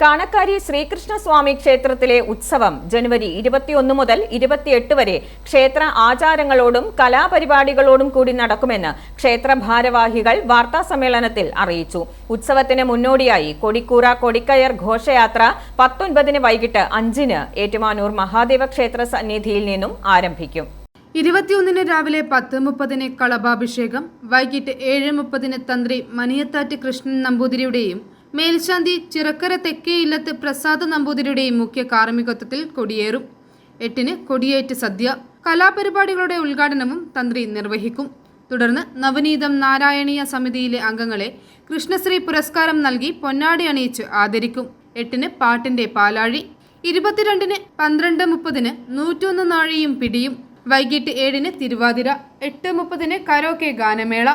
കാണക്കാരി ശ്രീകൃഷ്ണസ്വാമി ക്ഷേത്രത്തിലെ ഉത്സവം ജനുവരി 21 മുതൽ 28 വരെ ക്ഷേത്ര ആചാരങ്ങളോടും കലാപരിപാടികളോടും കൂടി നടക്കുമെന്ന് ക്ഷേത്ര ഭാരവാഹികൾ വാർത്താസമ്മേളനത്തിൽ അറിയിച്ചു. ഉത്സവത്തിന് മുന്നോടിയായി കൊടിക്കൂറ കൊടിക്കയർ ഘോഷയാത്ര 19 വൈകിട്ട് 5 ഏറ്റുമാനൂർ മഹാദേവ ക്ഷേത്ര സന്നിധിയിൽ നിന്നും ആരംഭിക്കും. 21 രാവിലെ 10:30 കളഭാഭിഷേകം, വൈകിട്ട് 7:30 തന്ത്രി മണിയത്താറ്റ് കൃഷ്ണൻ നമ്പൂതിരിയുടെയും മേൽശാന്തി ചിറക്കര തെക്കേ ഇല്ലത്ത് പ്രസാദ് നമ്പൂതിരിയുടെയും മുഖ്യ കാർമ്മികത്വത്തിൽ കൊടിയേറും. 8 കൊടിയേറ്റ് സദ്യ, കലാപരിപാടികളുടെ ഉദ്ഘാടനവും തന്ത്രി നിർവഹിക്കും. തുടർന്ന് നവനീതം നാരായണീയ സമിതിയിലെ അംഗങ്ങളെ കൃഷ്ണശ്രീ പുരസ്കാരം നൽകി പൊന്നാടി അണിയിച്ച് ആദരിക്കും. 8 പാട്ടിന്റെ പാലാഴി, 22 12:30 101 നാഴിയും പിടിയും, വൈകിട്ട് 7 തിരുവാതിര, 8:30 കരോക്കെ ഗാനമേള,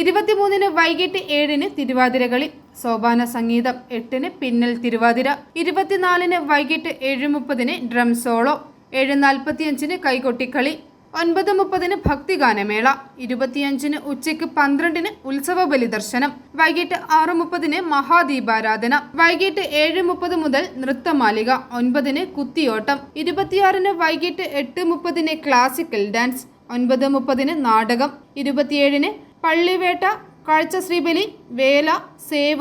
23 വൈകിട്ട് 7 തിരുവാതിരകളി, സോപാന സംഗീതം, 8 പിന്നൽ തിരുവാതിര, 24 വൈകിട്ട് 7:30 ഡ്രം സോളോ, 7:45 കൈകൊട്ടിക്കളി, 9:30 ഭക്തിഗാനമേള, 25 ഉച്ചയ്ക്ക് 12 ഉത്സവ ബലിദർശനം, വൈകിട്ട് 6:30 മഹാദീപാരാധന, വൈകിട്ട് 7:30 മുതൽ നൃത്തമാലിക, 9 കുത്തിയോട്ടം, 26 വൈകിട്ട് 8:30 ക്ലാസിക്കൽ ഡാൻസ്, 9:30 നാടകം, 27 പള്ളിവേട്ട, കാഴ്ചശ്രീബലി, വേല, സേവ,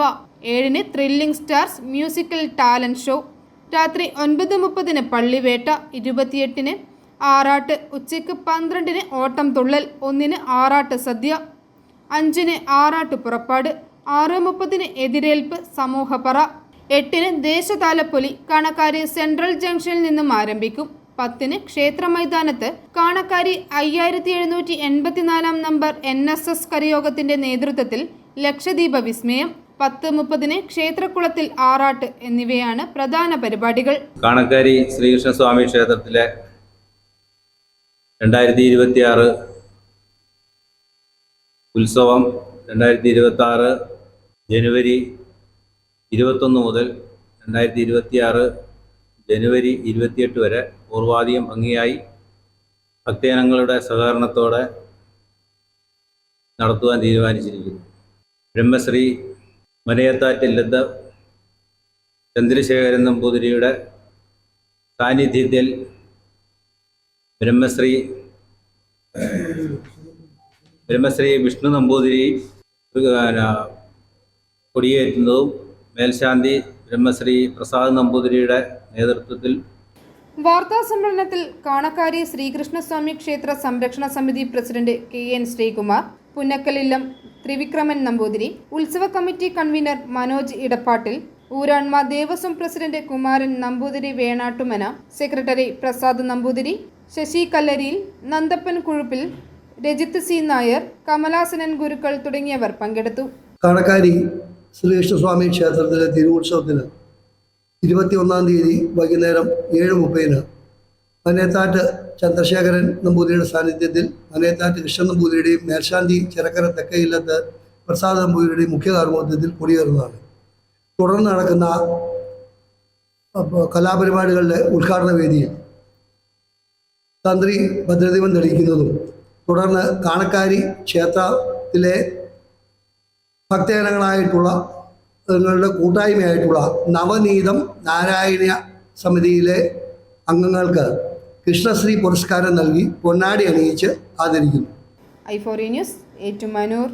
7 thrilling stars musical talent show, രാത്രി 9:30 പള്ളിവേട്ട, 28 ആറാട്ട്, ഉച്ചയ്ക്ക് 12 ഓട്ടം തുള്ളൽ, 1 ആറാട്ട് സദ്യ, 5 ആറാട്ട് പുറപ്പാട്, 6:30 എതിരേൽപ്പ് സമൂഹപ്പറ, 8 ദേശതാലപ്പൊലി കാണക്കാരി സെൻട്രൽ ജംഗ്ഷനിൽ നിന്നും ആരംഭിക്കും. 10 ക്ഷേത്ര മൈതാനത്ത് കാണക്കാരി 5784 നമ്പർ NSS കരയോഗത്തിന്റെ നേതൃത്വത്തിൽ ലക്ഷദീപ വിസ്മയം, 10:30 ക്ഷേത്രക്കുളത്തിൽ ആറാട്ട് എന്നിവയാണ് പ്രധാന പരിപാടികൾ. കാണക്കാരി ശ്രീകൃഷ്ണസ്വാമി ക്ഷേത്രത്തിലെ 2026 ഉത്സവം 2026 ജനുവരി 21 മുതൽ 2026 ജനുവരി 28 വരെ പൂർവാധികം ഭംഗിയായി ഭക്തജനങ്ങളുടെ സഹകരണത്തോടെ നടത്തുവാൻ തീരുമാനിച്ചിരിക്കുന്നു. ബ്രഹ്മശ്രീ മണിയത്താറ്റ് ഇല്ലത്ത് ചന്ദ്രശേഖരൻ നമ്പൂതിരിയുടെ സാന്നിധ്യത്തിൽ ബ്രഹ്മശ്രീ വിഷ്ണു നമ്പൂതിരി കൊടിയേറ്റുന്നതും മേൽശാന്തി ബ്രഹ്മശ്രീ പ്രസാദ് നമ്പൂതിരിയുടെ നേതൃത്വത്തിൽ. വാർത്താ സമ്മേളനത്തിൽ കാണക്കാരി ശ്രീകൃഷ്ണസ്വാമി ക്ഷേത്ര സംരക്ഷണ സമിതി പ്രസിഡന്റ് KN ശ്രീകുമാർ, പുന്നക്കലില്ലം ത്രിവിക്രമൻ നമ്പൂതിരി, ഉത്സവ കമ്മിറ്റി കൺവീനർ മനോജ് ഇടപ്പാട്ടിൽ, ഊരാൺമ Devaswom president Kumaran Namboothiri Venattumana, secretary Prasad Namboothiri, Sasi Kallariyil, Nandappan Kuzhuppil, Rajith C Nair, Kamalasanan Gurukkal തുടങ്ങിയവർ പങ്കെടുത്തു. കാണക്കാരി ശ്രീകൃഷ്ണസ്വാമി ക്ഷേത്രത്തിലെ തിരുവുത്സവത്തിന് 21 തീയതി വൈകുന്നേരം 7:30 മനേത്താറ്റ് ചന്ദ്രശേഖരൻ നമ്പൂതിരിയുടെ സാന്നിധ്യത്തിൽ മനേത്താറ്റ് കൃഷ്ണൻ നമ്പൂതിരിയുടെയും മേൽശാന്തി ചിറക്കര തെക്കയില്ലത്ത് പ്രസാദ് നമ്പൂതിരിയുടെയും മുഖ്യ കാർമ്മികത്വത്തിൽ കൊടിയേറുന്നതാണ്. തുടർന്ന് നടക്കുന്ന കലാപരിപാടികളുടെ ഉദ്ഘാടന വേദിയിൽ തന്ത്രി ഭദ്രദീപം തെളിയിക്കുന്നതും, തുടർന്ന് കാണക്കാരി ക്ഷേത്രത്തിലെ ഭക്തജനങ്ങളായിട്ടുള്ള ങ്ങളുടെ കൂട്ടായ്മയായിട്ടുള്ള നവനീതം നാരായണീയ സമിതിയിലെ അംഗങ്ങൾക്ക് കൃഷ്ണശ്രീ പുരസ്കാരം നൽകി പൊന്നാടി അണിയിച്ച് ആദരിക്കുന്നു. i4 news, Ettumanoor.